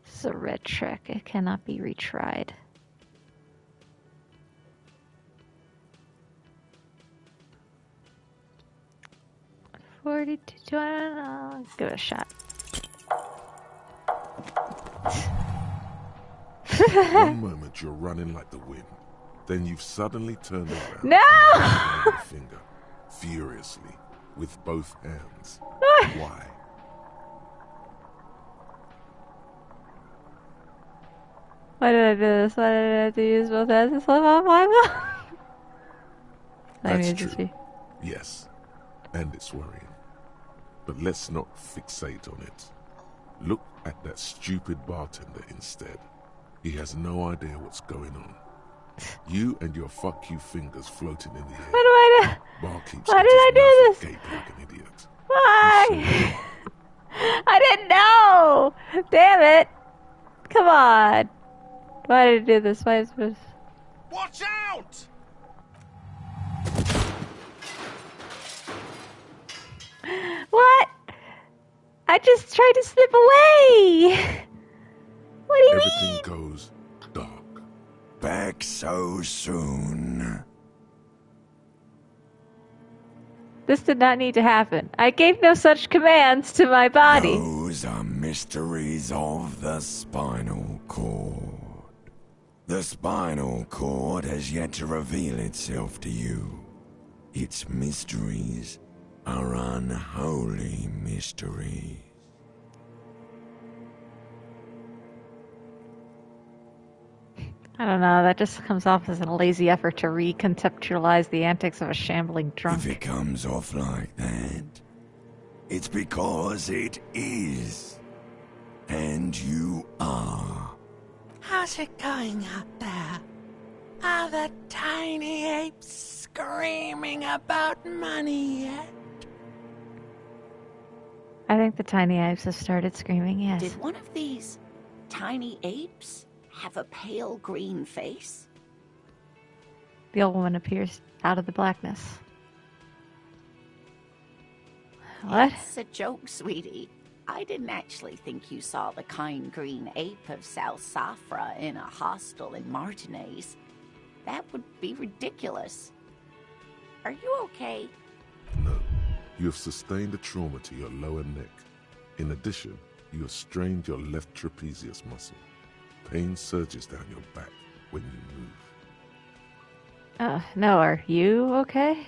This is a red trick. It cannot be retried. Give it a shot. One moment you're running like the wind, then you've suddenly turned around. No! And pointed your finger furiously with both hands. Why? Why did I do this? Why did I have to use both hands to slip off my mouth? That's true. Yes, and it's worrying. But let's not fixate on it. Look at that stupid bartender instead. He has no idea what's going on. You and your fuck you fingers floating in the air. What do I do? Barkeeps Why did I do this? gape like an idiot. Why? I didn't know! Damn it! Come on. Why did I do this? Why is this? Watch out! What? I just tried to slip away! What do you Everything mean? goes dark. Back so soon. This did not need to happen. I gave no such commands to my body. Those are mysteries of the spinal cord. The spinal cord has yet to reveal itself to you. Its mysteries are unholy mysteries. I don't know, that just comes off as a lazy effort to reconceptualize the antics of a shambling drunk. If it comes off like that, it's because it is. And you are. How's it going out there? Are the tiny apes screaming about money yet? I think the tiny apes have started screaming, yes. Did one of these tiny apes have a pale green face? The old woman appears out of the blackness. What? It's a joke, sweetie. I didn't actually think you saw the kind green ape of Sal Safra in a hostel in Martinez. That would be ridiculous. Are you okay? No, you have sustained a trauma to your lower neck. In addition, you have strained your left trapezius muscle. Pain surges down your back when you move. No, are you okay?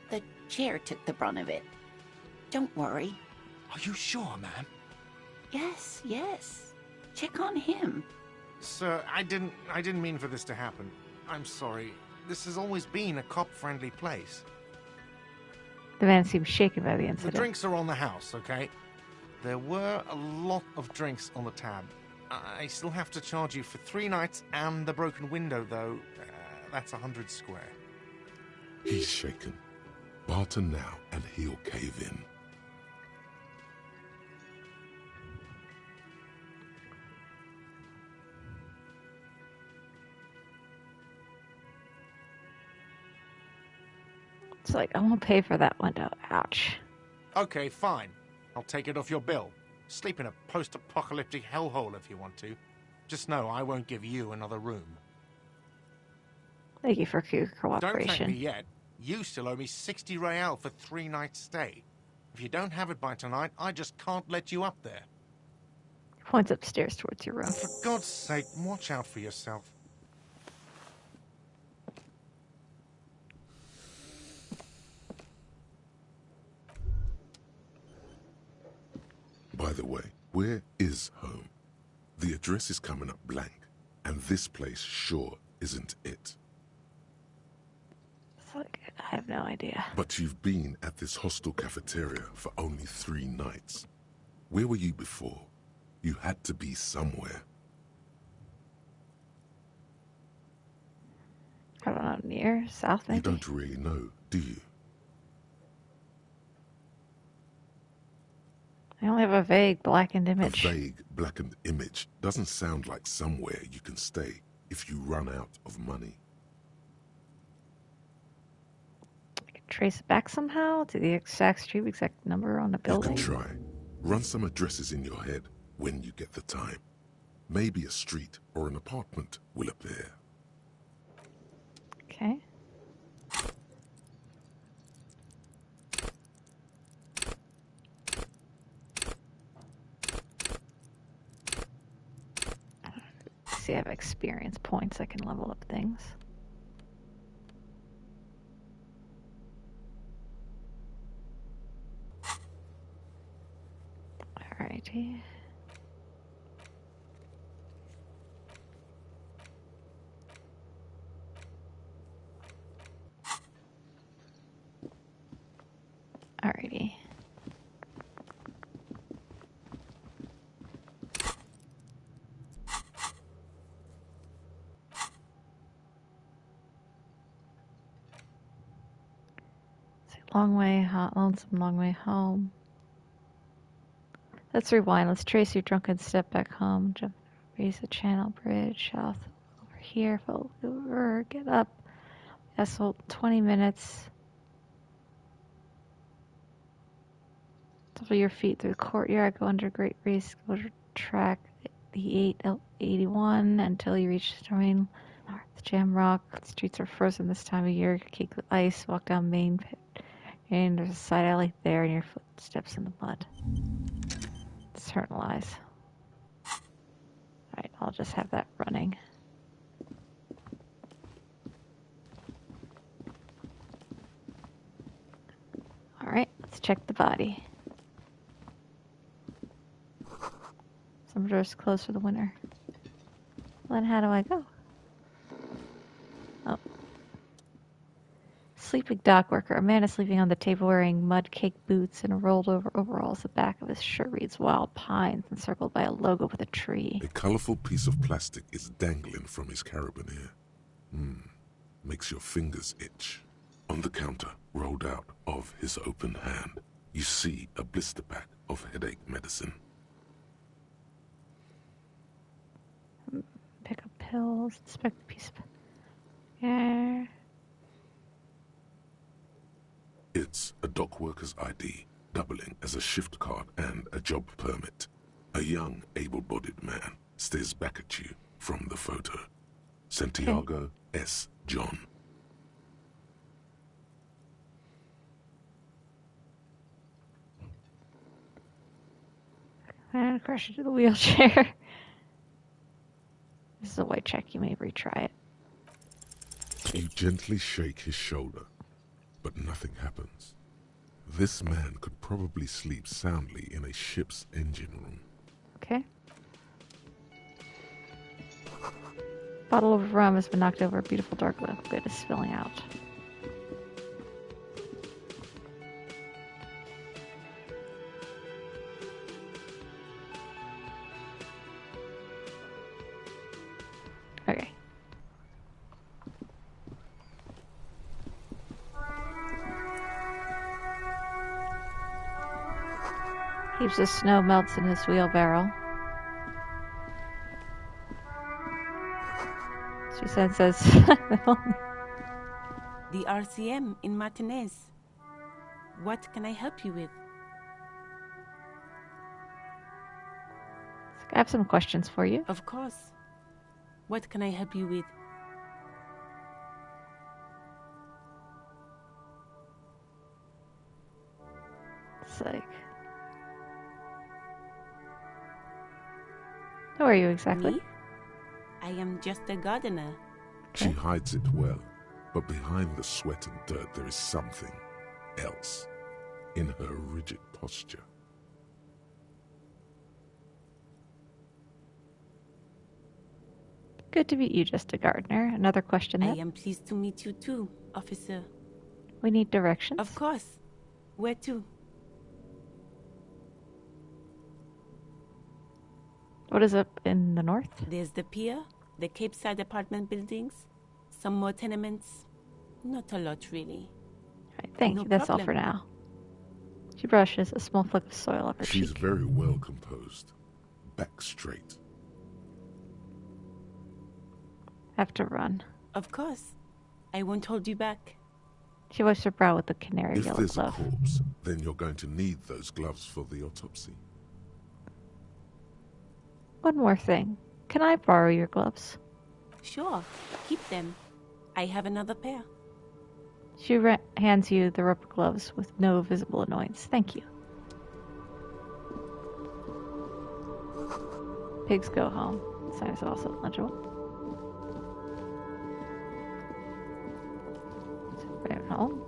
The chair took the brunt of it. Don't worry. Are you sure, ma'am? Yes, yes. Check on him. Sir, I didn't mean for this to happen. I'm sorry. This has always been a cop-friendly place. The man seems shaken by the The incident. drinks are on the house, okay? There were a lot of drinks on the tab. I still have to charge you for 3 nights and the broken window, though. That's 100 square. He's shaken. Barter now, and he'll cave in. It's like, I won't pay for that window. Ouch. Okay, fine. I'll take it off your bill. Sleep in a post-apocalyptic hellhole if you want to. Just know I won't give you another room. Thank you for your Don't thank me cooperation. yet. You still owe me 60 real for 3 nights' stay. If you don't have it by tonight, I just can't let you up there. He points upstairs towards your room. And for God's sake, watch out for yourself. By the way, where is home? The address is coming up blank, and this place sure isn't it. It's like, I have no idea. But you've been at this hostel cafeteria for only 3 nights. Where were you before? You had to be somewhere. I don't know, near, south maybe? You don't really know, do you? I only have a vague blackened image. A vague, blackened image doesn't sound like somewhere you can stay if you run out of money. I can trace it back somehow to the exact street, exact number on the building. You can try. Run some addresses in your head when you get the time. Maybe a street or an apartment will appear. Okay. See, I have experience points. I can level up things. Alrighty. Alrighty. Long way, lonesome, long way home. Let's rewind. Let's trace your drunken step back home. Jump, raise the channel bridge south over here. Follow over, get up. Assault 20 minutes. Double your feet through the courtyard. Go under Great Race. Go to track the 881 until you reach the terrain. North Jam Rock. The streets are frozen this time of year. Caked with ice. Walk down Main Pit. And there's a side alley there, and your footsteps in the mud. Eternalize. Alright, I'll just have that running. Alright, let's check the body. Some doors closed for the winter. Well, then how do I go? Oh. Sleeping dock worker. A man is sleeping on the table wearing mud-caked boots and rolled over overalls. The back of his shirt reads Wild Pines, encircled by a logo with a tree. A colorful piece of plastic is dangling from his carabiner. Makes your fingers itch. On the counter, rolled out of his open hand, you see a blister pack of headache medicine. Pick up pills. Inspect the piece of... Yeah. It's a dock worker's ID, doubling as a shift card and a job permit. A young, able-bodied man stares back at you from the photo. Santiago S. John. And crash into the wheelchair. This is a white check. You may retry it. You gently shake his shoulder, but nothing happens. This man could probably sleep soundly in a ship's engine room. Okay. Bottle of rum has been knocked over. A beautiful dark liquid is spilling out. Okay. Heaps of snow melts in his wheelbarrow. She says, The RCM in Martinez. What can I help you with? I have some questions for you. Of course. What can I help you with? It's like, who are you exactly? Me? I am just a gardener. She hides it well, but behind the sweat and dirt there is something else in her rigid posture. Good to meet you, just a gardener. Another question I then. am pleased to meet you too, officer. We need directions. Of course. Where to? What is up in the north? There's the pier, the Cape Side apartment buildings, some more tenements. Not a lot, really. Right, thank No you. That's all problem. for now. She brushes a small flick of soil up her She's cheek. very well composed, back straight. Have to run. Of course. I won't hold you back. She wipes her brow with the canary If yellow there's a glove. corpse, then you're going to need those gloves for the autopsy. One more thing. Can I borrow your gloves? Sure. Keep them. I have another pair. She hands you the rubber gloves with no visible annoyance. Thank you. Pigs go home. Sign is also legible. Right home.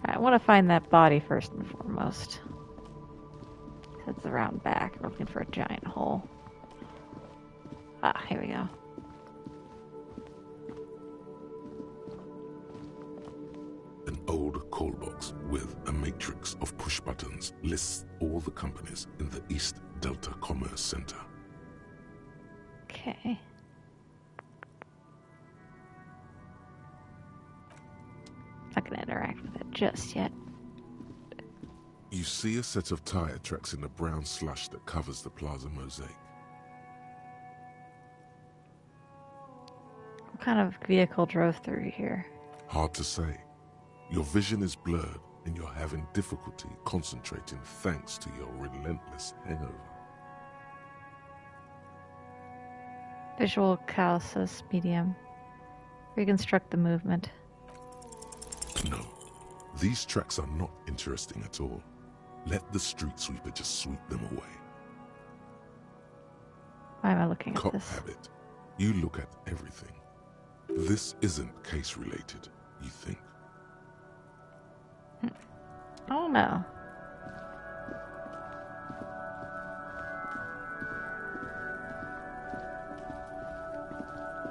I want to find that body first and foremost. Heads around back. We're looking for a giant hole. Ah, here we go. An old call box with a matrix of push buttons lists all the companies in the East Delta Commerce Center. Okay. Not gonna interact with it just yet. You see a set of tire tracks in the brown slush that covers the plaza mosaic. What kind of vehicle drove through here? Hard to say. Your vision is blurred and you're having difficulty concentrating thanks to your relentless hangover. Visual calculus medium. Reconstruct the movement. No, these tracks are not interesting at all. Let the street sweeper just sweep them away. Why am I looking at Cop this? habit. You look at everything. This isn't case related, you think. Oh no.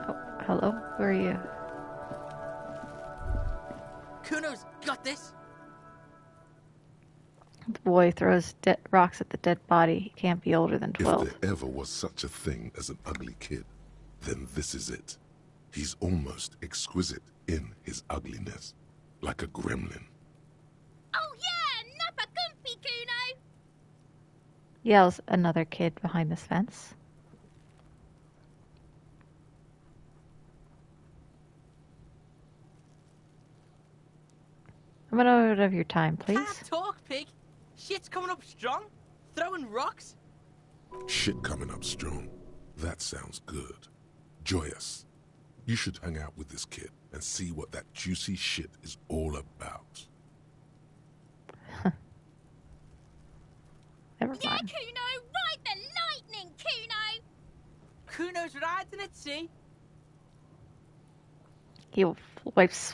Oh, hello? Who are you? Kuno's got this. The boy throws rocks at the dead body. He can't be older than 12. If there ever was such a thing as an ugly kid, then this is it. He's almost exquisite in his ugliness, like a gremlin. Oh yeah, Nappa Gumpy, Kuno! Yells another kid behind this fence. I'm gonna out of your time, please. Can't talk, pig. Shit's coming up strong. Throwing rocks. Shit coming up strong. That sounds good. Joyous. You should hang out with this kid and see what that juicy shit is all about. Never Yeah, mind. Kuno, ride the lightning, Kuno! Kuno's riding it, see? He wipes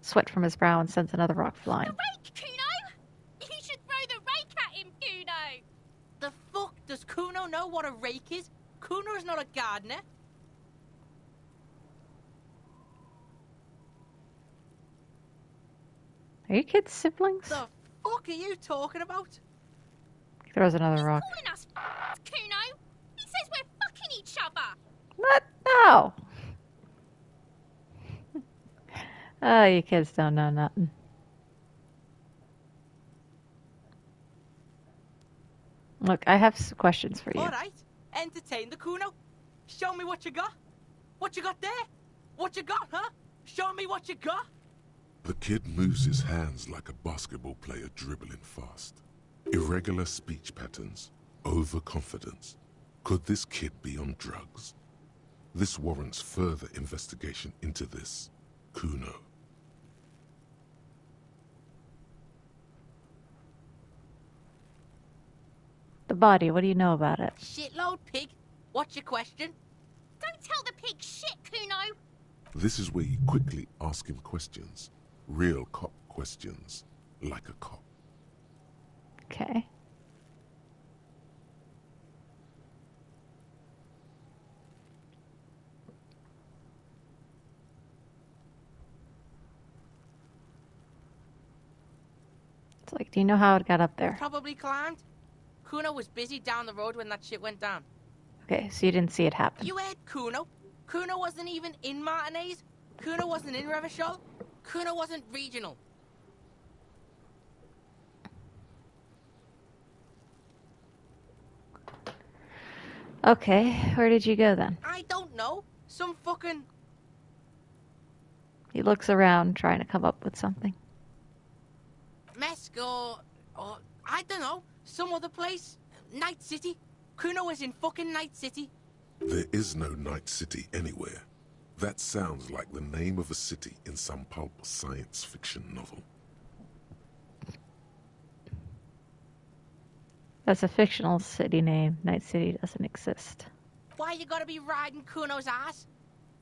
sweat from his brow and sends another rock flying. The rake, Kuno! You should throw the rake at him, Kuno! The fuck? Does Kuno know what a rake is? Kuno's not a gardener. Are you kids siblings? The fuck are you talking about? He throws another rock. Calling us Kuno! He says we're fucking each other! What? No! Oh, you kids don't know nothing. Look, I have some questions for you. Alright, entertain the Kuno. Show me what you got. What you got there? What you got, huh? Show me what you got. The kid moves his hands like a basketball player dribbling fast. Irregular speech patterns, overconfidence. Could this kid be on drugs? This warrants further investigation into this Kuno. The body, what do you know about it? Shitload pig. What's your question? Don't tell the pig shit, Kuno! This is where you quickly ask him questions. Real cop questions, like a cop. Okay. It's like, do you know how it got up there? Probably climbed. Kuno was busy down the road when that shit went down. Okay, so you didn't see it happen. You heard Kuno? Kuno wasn't even in Martinez. Kuno wasn't in Revachol. Kuno wasn't regional. Okay, where did you go then? I don't know. Some fucking... He looks around, trying to come up with something. Mesco, or I don't know, some other place. Night City. Kuno was in fucking Night City. There is no Night City anywhere. That sounds like the name of a city in some pulp science fiction novel. That's a fictional city name. Night City doesn't exist. Why you gotta be riding Kuno's ass?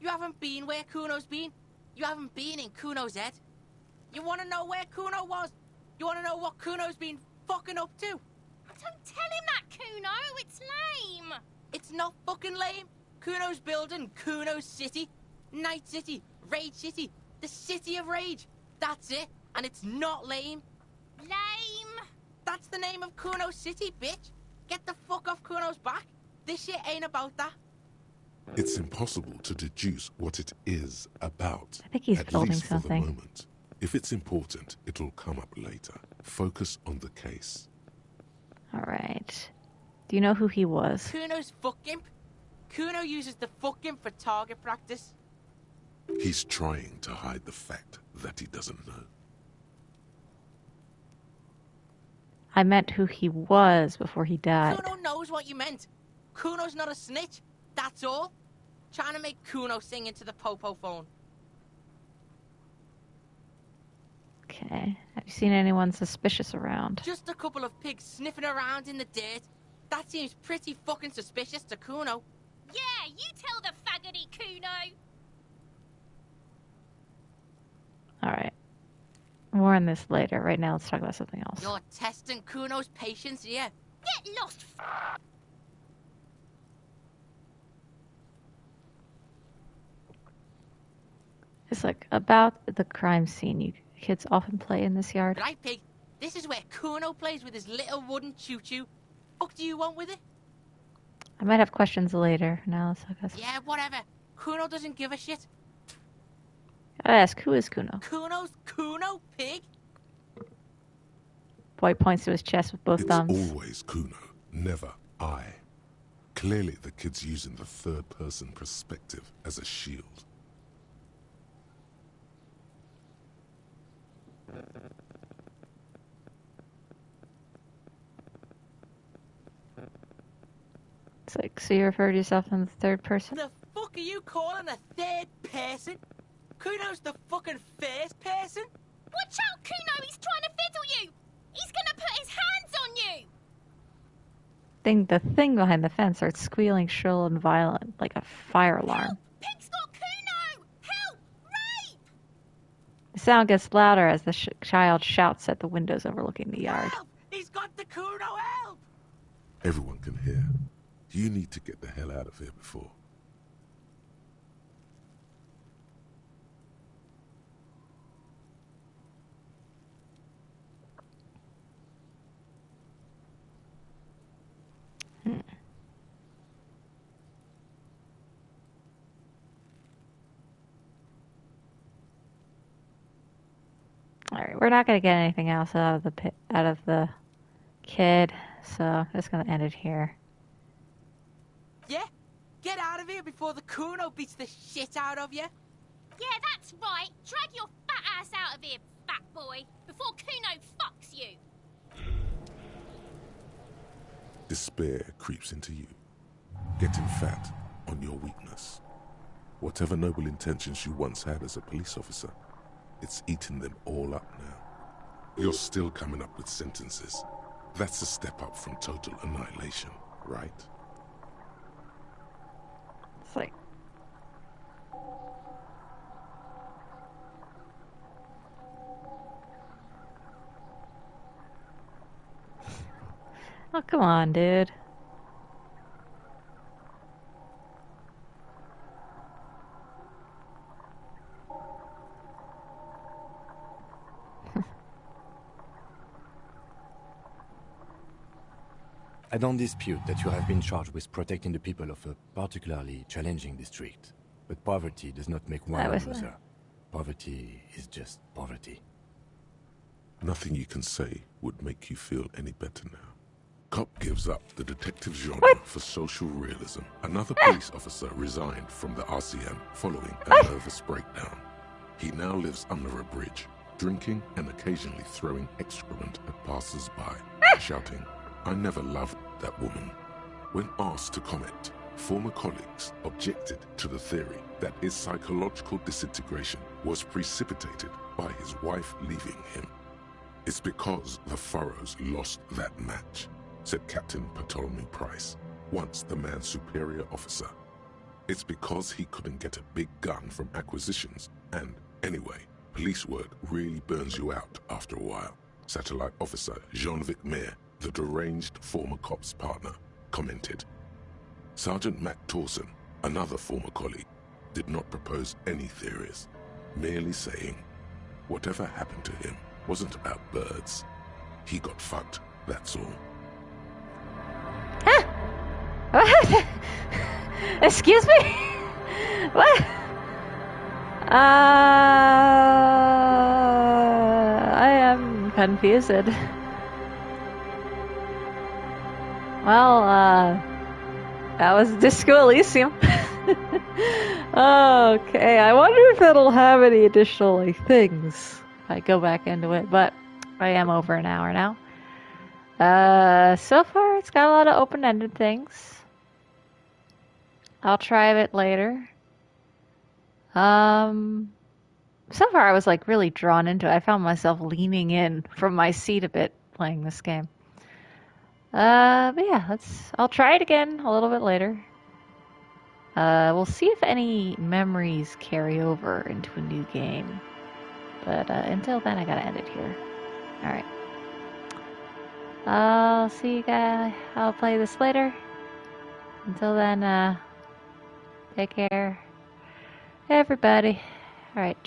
You haven't been where Kuno's been. You haven't been in Kuno's head. You wanna know where Kuno was? You wanna know what Kuno's been fucking up to? Don't tell him that, Kuno! It's lame! It's not fucking lame. Kuno's building Kuno's City. Night City. Rage City. The City of Rage. That's it. And it's not lame. Lame! That's the name of Kuno City, bitch. Get the fuck off Kuno's back. This shit ain't about that. It's impossible to deduce what it is about. I think he's at building least for something. the moment. If it's important, it'll come up later. Focus on the case. All right. Do you know who he was? Kuno's fuck imp. Kuno uses the fuck imp for target practice. He's trying to hide the fact that he doesn't know. I meant who he was before he died. Kuno knows what you meant. Kuno's not a snitch. That's all. Trying to make Kuno sing into the popo phone. Okay. Have you seen anyone suspicious around? Just a couple of pigs sniffing around in the dirt. That seems pretty fucking suspicious to Kuno. Yeah, you tell the faggoty, Kuno! All right. More on this later. Right now, let's talk about something else. You're testing Kuno's patience here. Get lost, It's like about the crime scene. You kids often play in this yard. Right, pig? This is where Kuno plays with his little wooden choo-choo. Fuck do you want with it? I might have questions later. Now let's talk about. Yeah, whatever. Kuno doesn't give a shit. I ask, who is Kuno? Kuno's Kuno, pig? Boy points to his chest with both It's thumbs. always Kuno, never I. Clearly the kid's using the third-person perspective as a shield. It's like, so you refer to yourself in the third person? The fuck are you calling a third person? Kuno's the fucking first person? Watch out, Kuno! He's trying to fiddle you! He's gonna put his hands on you! The thing behind the fence starts squealing shrill and violent, like a fire alarm. Help! Pig's got Kuno! Help! The sound gets louder as the child shouts at the windows overlooking the yard. Help! He's got the Kuno, help! Everyone can hear. You need to get the hell out of here before. Alright, we're not gonna get anything else out of the kid, so I'm just gonna end it here. Yeah? Get out of here before the Kuno beats the shit out of you. Yeah, that's right. Drag your fat ass out of here, fat boy, before Kuno fucks you. Despair creeps into you, getting fat on your weakness. Whatever noble intentions you once had as a police officer, it's eaten them all up now. You're still coming up with sentences. That's a step up from total annihilation, right? It's like... Oh, come on, dude. I don't dispute that you have been charged with protecting the people of a particularly challenging district. But poverty does not make one a loser. Poverty is just poverty. Nothing you can say would make you feel any better now. Cop gives up the detective genre for social realism. Another police officer resigned from the RCM following a nervous breakdown. He now lives under a bridge, drinking and occasionally throwing excrement at passers-by, shouting, "I never loved that woman." When asked to comment, former colleagues objected to the theory that his psychological disintegration was precipitated by his wife leaving him. "It's because the Furrows lost that match," said Captain Ptolemy Price, once the man's superior officer. "It's because he couldn't get a big gun from acquisitions, and anyway, police work really burns you out after a while," Satellite Officer Jean-Vic Mayer, the deranged former cop's partner, commented. Sergeant Matt Torson, another former colleague, did not propose any theories, merely saying, "Whatever happened to him wasn't about birds. He got fucked, that's all." What? Excuse me? What? I am confused. Well, that was Disco Elysium. Okay, I wonder if it'll have any additional things if I go back into it, but I am over an hour now. So far it's got a lot of open-ended things. I'll try it later. So far I was really drawn into it. I found myself leaning in from my seat a bit playing this game. But yeah, I'll try it again a little bit later. We'll see if any memories carry over into a new game. But until then, I gotta end it here. Alright. I'll see you guys. I'll play this later. Until then, take care. Everybody. Alright,